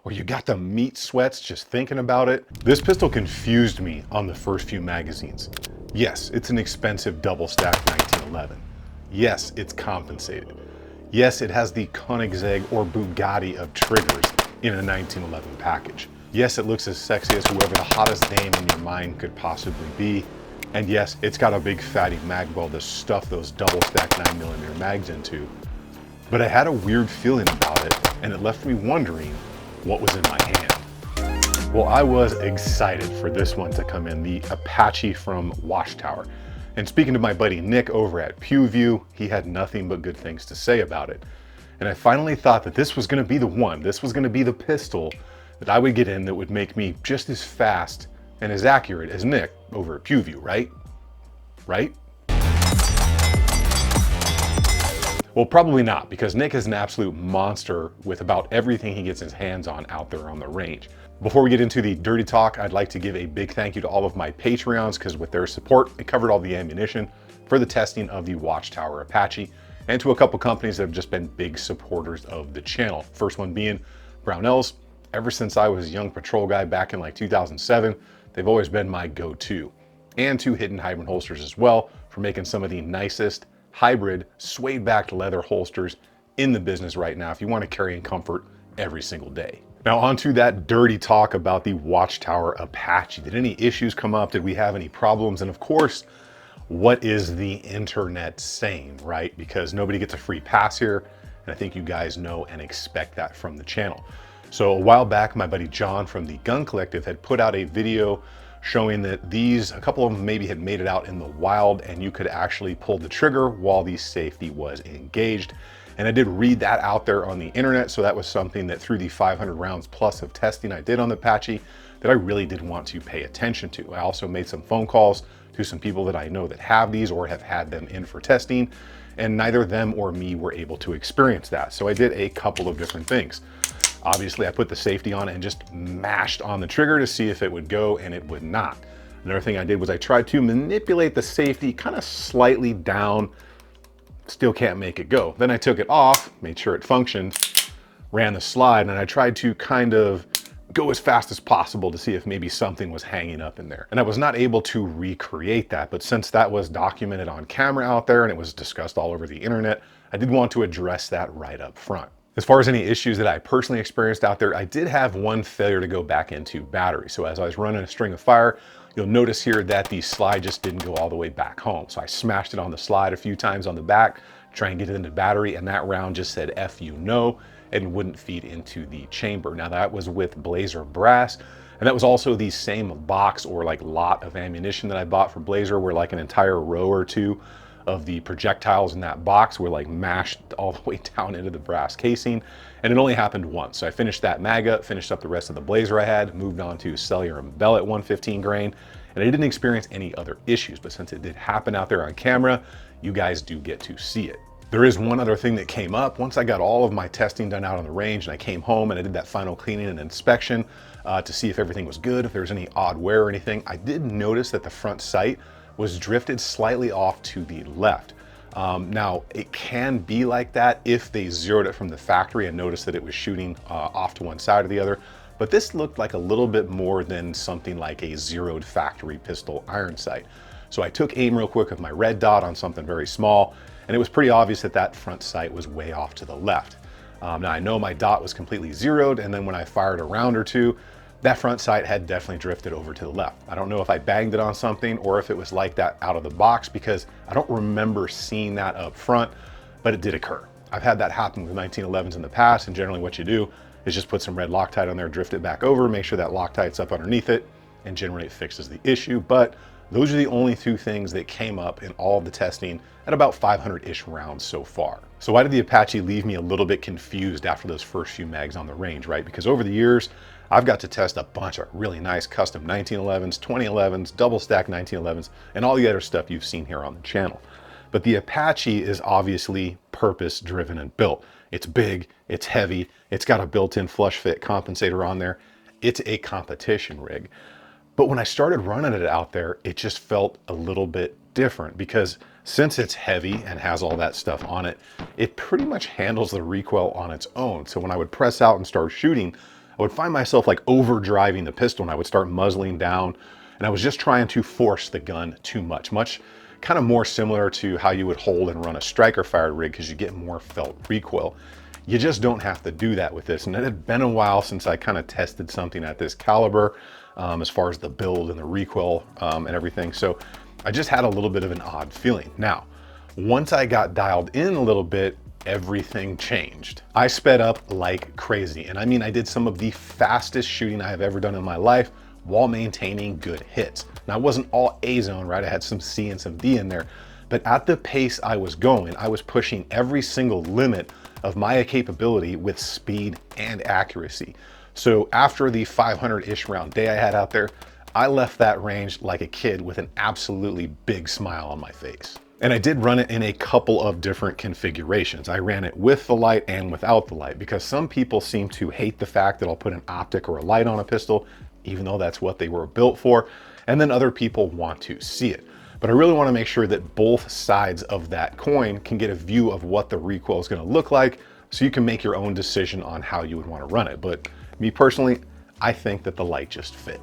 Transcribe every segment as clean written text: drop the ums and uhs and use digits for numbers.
where you got the meat sweats just thinking about it. This pistol confused me on the first few magazines. Yes, it's an expensive double stack 1911. Yes, it's compensated. Yes, it has the Koenigsegg or Bugatti of triggers in a 1911 package. Yes, it looks as sexy as whoever the hottest dame in your mind could possibly be. And yes, it's got a big fatty mag well to stuff those double stack 9mm mags into. But I had a weird feeling about it, and it left me wondering what was in my hand. Well, I was excited for this one to come in, the Apache from Watchtower. And speaking to my buddy Nick over at PewView, he had nothing but good things to say about it. And I finally thought that this was gonna be the one, this was gonna be the pistol that I would get in that would make me just as fast and as accurate as Nick over at PewView, right? Right? Well, probably not, because Nick is an absolute monster with about everything he gets his hands on out there on the range. Before we get into the dirty talk, I'd like to give a big thank you to all of my Patreons, because with their support, it covered all the ammunition for the testing of the Watchtower Apache, and to a couple companies that have just been big supporters of the channel. First one being Brownells. Ever since I was a young patrol guy back in like 2007, they've always been my go-to. And to Hidden Hybrid Holsters as well, for making some of the nicest hybrid suede-backed leather holsters in the business right now if you want to carry in comfort every single day. Now on to that dirty talk about the Watchtower Apache. Did any issues come up? Did we have any problems? And of course, what is the internet saying, right? Because nobody gets a free pass here, and I think you guys know and expect that from the channel. So a while back, my buddy John from the Gun Collective had put out a video showing that a couple of them maybe had made it out in the wild, and you could actually pull the trigger while the safety was engaged. And I did read that out there on the internet, so that was something that through the 500 rounds plus of testing I did on the Apache that I really did want to pay attention to. I also made some phone calls to some people that I know that have these or have had them in for testing, and neither them or me were able to experience that. So I did a couple of different things. Obviously, I put the safety on and just mashed on the trigger to see if it would go, and it would not. Another thing I did was I tried to manipulate the safety kind of slightly down, still can't make it go. Then I took it off, made sure it functioned, ran the slide, and I tried to kind of go as fast as possible to see if maybe something was hanging up in there. And I was not able to recreate that, but since that was documented on camera out there and it was discussed all over the internet, I did want to address that right up front. As far as any issues that I personally experienced out there, I did have one failure to go back into battery. So as I was running a string of fire, you'll notice here that the slide just didn't go all the way back home. So I smashed it on the slide a few times on the back, try and get it into battery, and that round just said F you no, and wouldn't feed into the chamber. Now that was with Blazer brass, and that was also the same box or like lot of ammunition that I bought for Blazer, where like an entire row or two of the projectiles in that box were like mashed all the way down into the brass casing, and it only happened once. So I finished that mag up, finished up the rest of the Blazer I had, moved on to cellular and Bell at 115 grain, and I didn't experience any other issues, but since it did happen out there on camera, you guys do get to see it. There is one other thing that came up. Once I got all of my testing done out on the range and I came home and I did that final cleaning and inspection to see if everything was good, if there was any odd wear or anything, I did notice that the front sight was drifted slightly off to the left. Now, it can be like that if they zeroed it from the factory and noticed that it was shooting off to one side or the other, but this looked like a little bit more than something like a zeroed factory pistol iron sight. So I took aim real quick with my red dot on something very small, and it was pretty obvious that that front sight was way off to the left. Now I know my dot was completely zeroed, and then when I fired a round or two, that front sight had definitely drifted over to the left. I don't know if I banged it on something or if it was like that out of the box, because I don't remember seeing that up front, but it did occur. I've had that happen with 1911s in the past, and generally what you do is just put some red Loctite on there, drift it back over, make sure that Loctite's up underneath it, and generally it fixes the issue. But those are the only two things that came up in all of the testing at about 500-ish rounds so far. So why did the Apache leave me a little bit confused after those first few mags on the range, right? Because over the years, I've got to test a bunch of really nice custom 1911s, 2011s, double stack 1911s, and all the other stuff you've seen here on the channel. But the Apache is obviously purpose driven and built. It's big, it's heavy, it's got a built-in flush fit compensator on there. It's a competition rig. But when I started running it out there, it just felt a little bit different, because since it's heavy and has all that stuff on it, it pretty much handles the recoil on its own. So when I would press out and start shooting, I would find myself like overdriving the pistol and I would start muzzling down, and I was just trying to force the gun too much, kind of more similar to how you would hold and run a striker fired rig because you get more felt recoil. You just don't have to do that with this. And it had been a while since I kind of tested something at this caliber as far as the build and the recoil and everything. So I just had a little bit of an odd feeling. Now, once I got dialed in a little bit, everything changed. I sped up like crazy. And I mean, I did some of the fastest shooting I have ever done in my life while maintaining good hits. Now, it wasn't all A zone, right? I had some C and some D in there, but at the pace I was going, I was pushing every single limit of my capability with speed and accuracy. So after the 500-ish round day I had out there, I left that range like a kid with an absolutely big smile on my face. And I did run it in a couple of different configurations. I ran it with the light and without the light because some people seem to hate the fact that I'll put an optic or a light on a pistol, even though that's what they were built for. And then other people want to see it. But I really want to make sure that both sides of that coin can get a view of what the recoil is going to look like, so you can make your own decision on how you would want to run it. But me personally, I think that the light just fit.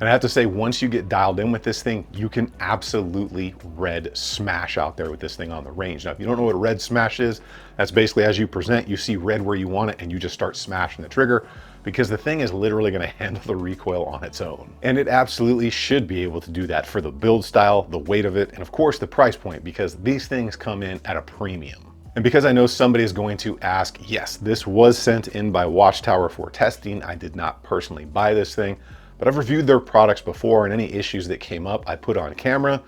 And I have to say, once you get dialed in with this thing, you can absolutely red smash out there with this thing on the range. Now, if you don't know what a red smash is, that's basically as you present, you see red where you want it and you just start smashing the trigger, because the thing is literally going to handle the recoil on its own. And it absolutely should be able to do that for the build style, the weight of it, and of course the price point, because these things come in at a premium. And because I know somebody is going to ask, yes, this was sent in by Watchtower for testing. I did not personally buy this thing, but I've reviewed their products before, and any issues that came up, I put on camera,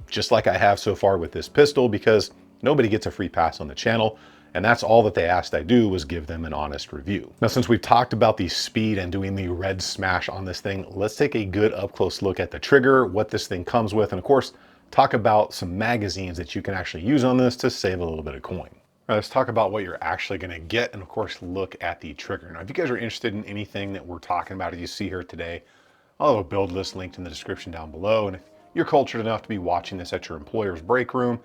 just like I have so far with this pistol, because nobody gets a free pass on the channel. And that's all that they asked I do, was give them an honest review. Now, since we've talked about the speed and doing the red smash on this thing, let's take a good up close look at the trigger, what this thing comes with, and of course, talk about some magazines that you can actually use on this to save a little bit of coin. Now, let's talk about what you're actually gonna get, and of course, look at the trigger. Now, if you guys are interested in anything that we're talking about, as you see here today, I'll have a build list linked in the description down below. And if you're cultured enough to be watching this at your employer's break room,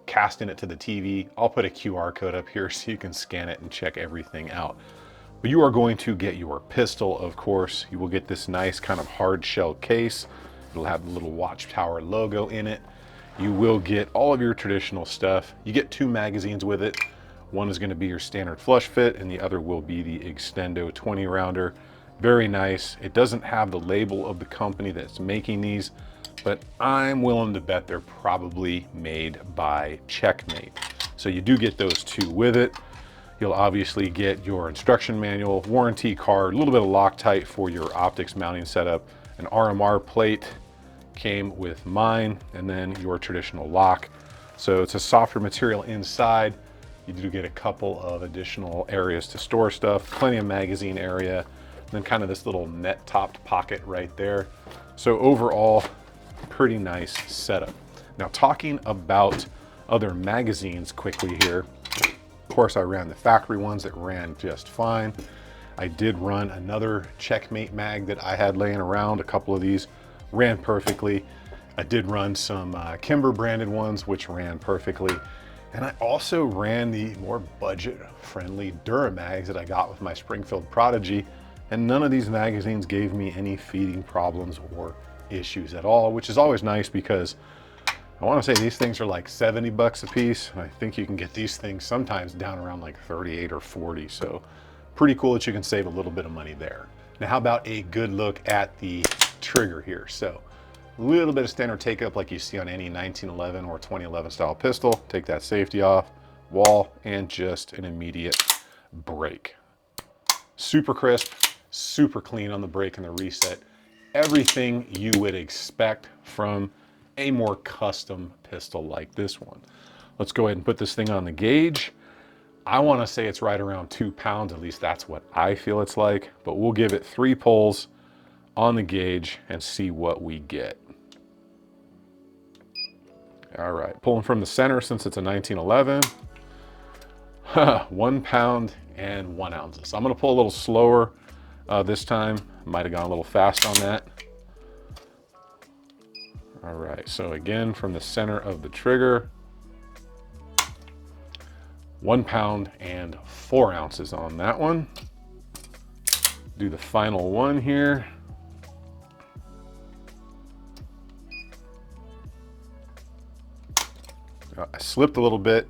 casting it to the TV, I'll put a QR code up here so you can scan it and check everything out. But you are going to get your pistol, of course. You will get this nice kind of hard shell case. It'll have the little Watchtower logo in it. You will get all of your traditional stuff. You get 2 magazines with it. One is going to be your standard flush fit, and the other will be the Extendo 20 rounder. Very nice. It doesn't have the label of the company that's making these, but I'm willing to bet they're probably made by Checkmate. So you do get those 2 with it. You'll obviously get your instruction manual, warranty card, a little bit of Loctite for your optics mounting setup. An RMR plate came with mine, and then your traditional lock. So it's a softer material inside. You do get a couple of additional areas to store stuff, plenty of magazine area, then kind of this little net topped pocket right there. So overall, pretty nice setup. Now, talking about other magazines quickly here, of course I ran the factory ones that ran just fine. I did run another Checkmate mag that I had laying around. A couple of these ran perfectly. I did run some Kimber branded ones, which ran perfectly. And I also ran the more budget friendly Duramags that I got with my Springfield Prodigy. And none of these magazines gave me any feeding problems or issues at all, which is always nice, because I want to say these things are like 70 bucks a piece. I think you can get these things sometimes down around like 38 or 40. So pretty cool that you can save a little bit of money there. Now, how about a good look at the trigger here? So a little bit of standard take up like you see on any 1911 or 2011 style pistol. Take that safety off, wall, and just an immediate break. Super crisp, super clean on the break and the reset. Everything you would expect from a more custom pistol like this one. Let's go ahead and put this thing on the gauge. I want to say it's right around 2 pounds, at least that's what I feel it's like, but we'll give it 3 pulls on the gauge and see what we get. All right, pulling from the center since it's a 1911. 1 pound and 1 ounce. So I'm gonna pull a little slower this time. Might have gone a little fast on that. All right, so again, from the center of the trigger, 1 pound and 4 ounces on that one. Do the final one here. I slipped a little bit.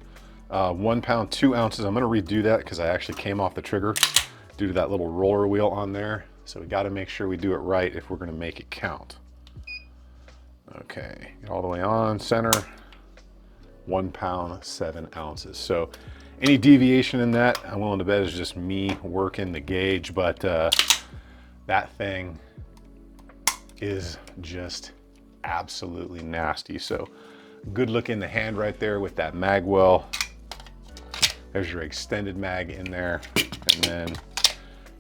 1 pound, 2 ounces. I'm gonna redo that because I actually came off the trigger due to that little roller wheel on there. So we gotta make sure we do it right if we're gonna make it count. Okay, all the way on, center, 1 pound, 7 ounces. So any deviation in that, I'm willing to bet is just me working the gauge, but that thing is just absolutely nasty. So good look in the hand right there with that mag well. There's your extended mag in there, and then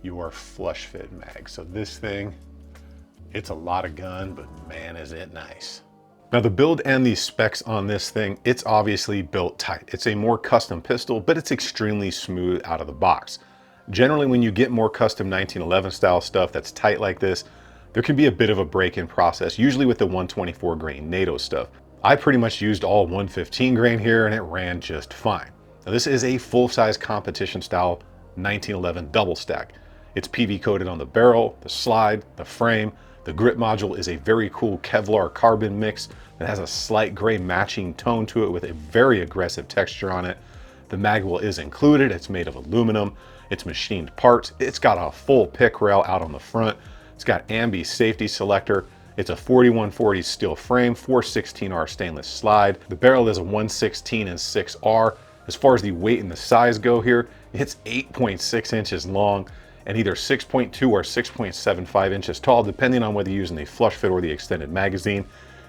your flush fit mag. So this thing, it's a lot of gun, but man, is it nice. Now the build and the specs on this thing, it's obviously built tight. It's a more custom pistol, but it's extremely smooth out of the box. Generally, when you get more custom 1911 style stuff that's tight like this, there can be a bit of a break-in process, usually with the 124 grain NATO stuff. I pretty much used all 115 grain here and it ran just fine. Now this is a full-size competition style 1911 double stack. It's PV coated on the barrel, the slide, the frame. The grip module is a very cool Kevlar carbon mix that has a slight gray matching tone to it with a very aggressive texture on it. The magwell is included. It's made of aluminum. It's machined parts. It's got a full pick rail out on the front. It's got ambi safety selector. It's a 4140 steel frame, 416R stainless slide. The barrel is a 116 and 6R. As far as the weight and the size go here, it's 8.6 inches long and either 6.2 or 6.75 inches tall, depending on whether you're using the flush fit or the extended magazine.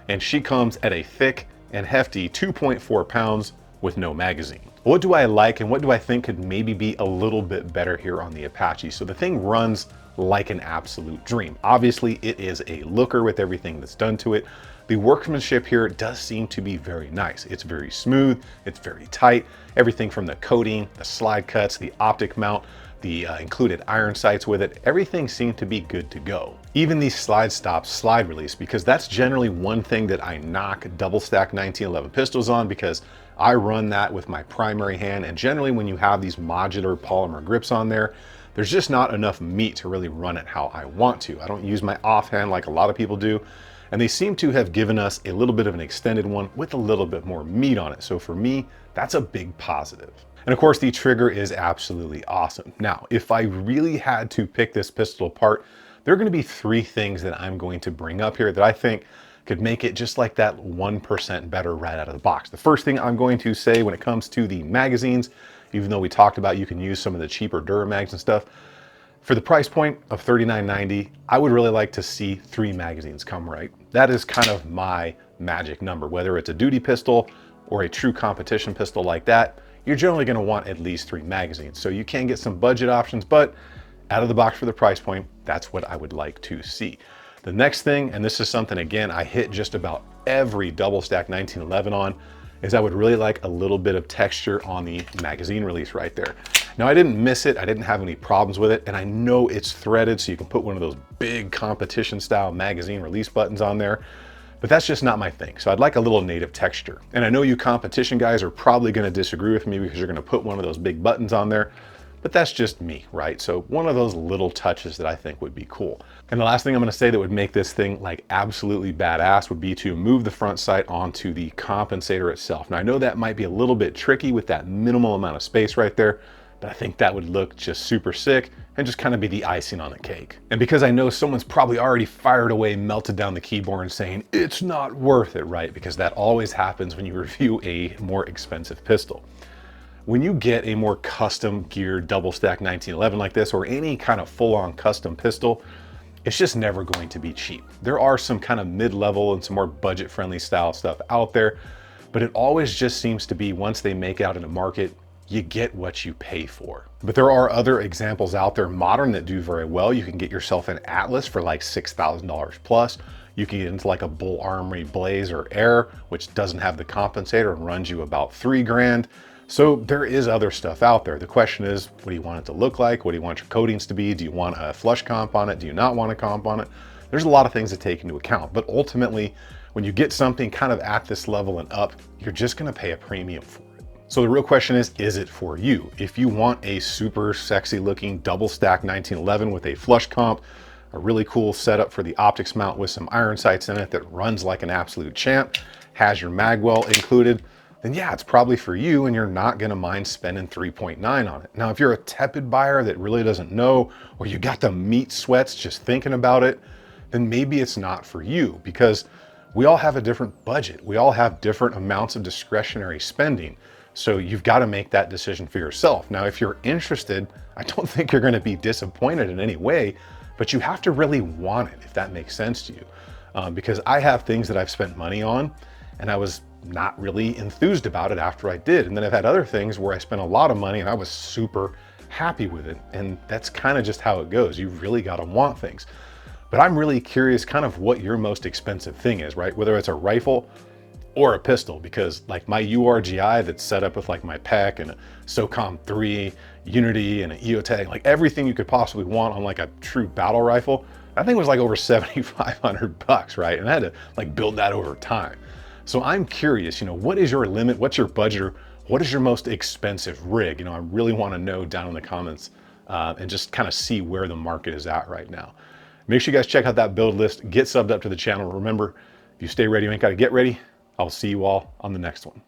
And she comes at a thick and hefty 2.4 pounds with no magazine. What do I like and what do I think could maybe be a little bit better here on the Apache? So the thing runs like an absolute dream. Obviously, it is a looker with everything that's done to it. The workmanship here does seem to be very nice. It's very smooth, it's very tight. Everything from the coating, the slide cuts, the optic mount, the included iron sights with it, everything seemed to be good to go. Even the slide stop, slide release, because that's generally one thing that I knock double stack 1911 pistols on, because I run that with my primary hand, and generally when you have these modular polymer grips on there, there's just not enough meat to really run it how I want to. I don't use my offhand like a lot of people do, and they seem to have given us a little bit of an extended one with a little bit more meat on it. So for me, that's a big positive. And of course, the trigger is absolutely awesome. Now, if I really had to pick this pistol apart, there are going to be 3 things that I'm going to bring up here that I think could make it just like that 1% better right out of the box. The first thing I'm going to say when it comes to the magazines, even though we talked about you can use some of the cheaper Duramags and stuff, for the price point of $39.90, I would really like to see 3 magazines come right. That is kind of my magic number. Whether it's a duty pistol or a true competition pistol like that, you're generally going to want at least 3 magazines. So you can get some budget options, but out of the box for the price point, that's what I would like to see. The next thing, and this is something, again, I hit just about every double stack 1911 on, is I would really like a little bit of texture on the magazine release right there. Now, I didn't miss it. I didn't have any problems with it. And I know it's threaded, so you can put one of those big competition style magazine release buttons on there. But that's just not my thing. So I'd like a little native texture. And I know you competition guys are probably going to disagree with me because you're going to put one of those big buttons on there, but that's just me, right? So one of those little touches that I think would be cool. And the last thing I'm going to say that would make this thing like absolutely badass would be to move the front sight onto the compensator itself. Now I know that might be a little bit tricky with that minimal amount of space right there, but I think that would look just super sick and just kind of be the icing on the cake. And because I know someone's probably already fired away, melted down the keyboard and saying, it's not worth it, right? Because that always happens when you review a more expensive pistol. When you get a more custom geared double stack 1911 like this, or any kind of full on custom pistol, it's just never going to be cheap. There are some kind of mid-level and some more budget friendly style stuff out there, but it always just seems to be once they make out in the market, you get what you pay for. But there are other examples out there modern that do very well. You can get yourself an Atlas for like $6,000 plus. You can get into like a Bull Armory Blaze or Air, which doesn't have the compensator and runs you about $3 grand. So there is other stuff out there. The question is, what do you want it to look like? What do you want your coatings to be? Do you want a flush comp on it? Do you not want a comp on it? There's a lot of things to take into account, but ultimately, when you get something kind of at this level and up, you're just gonna pay a premium for it. So the real question is it for you? If you want a super sexy looking double stack 1911 with a flush comp, a really cool setup for the optics mount with some iron sights in it that runs like an absolute champ, has your magwell included, then yeah, it's probably for you and you're not gonna mind spending 3.9 on it. Now, if you're a tepid buyer that really doesn't know, or you got the meat sweats just thinking about it, then maybe it's not for you, because we all have a different budget. We all have different amounts of discretionary spending. So you've got to make that decision for yourself. Now, if you're interested, I don't think you're going to be disappointed in any way, but you have to really want it, if that makes sense to you. Because I have things that I've spent money on and I was not really enthused about it after I did. And then I've had other things where I spent a lot of money and I was super happy with it. And that's kind of just how it goes. You really got to want things. But I'm really curious kind of what your most expensive thing is, right? Whether it's a rifle or a pistol, because like my URGI that's set up with like my PEC and a SOCOM 3, Unity and an EOTag, like everything you could possibly want on like a true battle rifle, that thing was like over 7,500 bucks, right? And I had to like build that over time. So I'm curious, you know, what is your limit? What's your budget? Or what is your most expensive rig? You know, I really want to know down in the comments and just kind of see where the market is at right now. Make sure you guys check out that build list, get subbed up to the channel. Remember, if you stay ready, you ain't got to get ready. I'll see you all on the next one.